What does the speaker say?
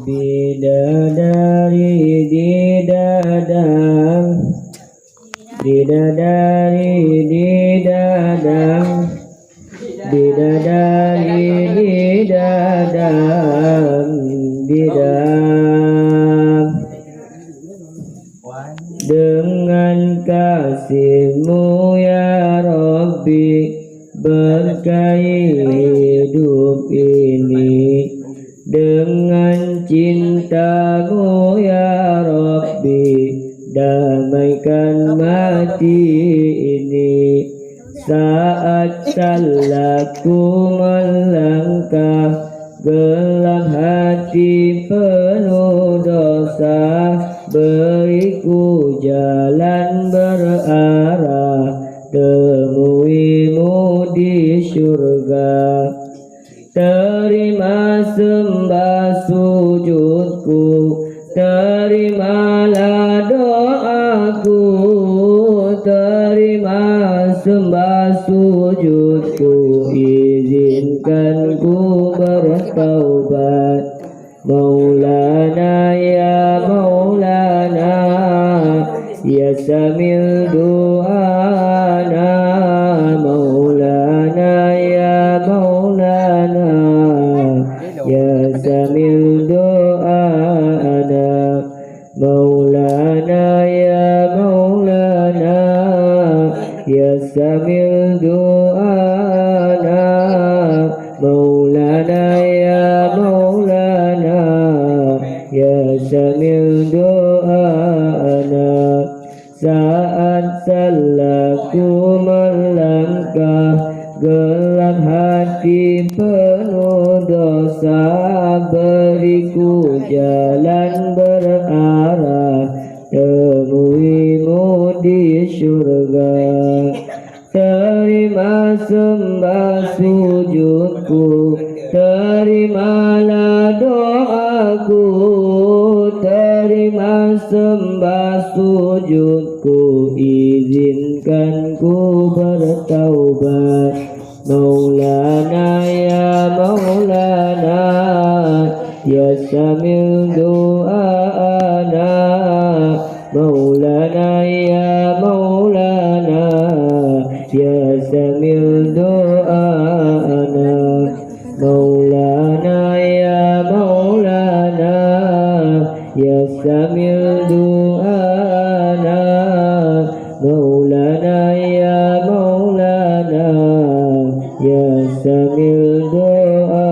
bidadari didadang, bidadari didadang, bidadari didadang, didang. Dengan kasih-Mu ya Rabbi berkahi hidup ini, dengan cinta-Mu ya Rabbi damaikan mati ini. Saat salahku melangkah gelap hati penuh dosa, beriku jalan berarah temui-Mu di surga. Terima sembah sujudku, terimalah doaku, terima sembah sujudku, izinkan ku bertaubat. Maulana ya Maulana, ya samil du'ana. Maulana ya Maulana, ya samil du'ana. Maulana ya Maulana, ya samil du'ana. Maulana ya Maulana, ya samil du'ana. Saat salahku melangkah gelap hati penuh dosa, beriku jalan berarah temui-Mu di surga. Terima sembah sujudku, terimalah doaku, terima sembah sujudku, izinkan ku bertaubat. Maulana ya Maulana, ya samil du'ana. Maulana ya Maulana, ya samil du'ana. Maulana ya Maulana, ya samil du'ana. Maulana ya Maulana, ya samil du'ana.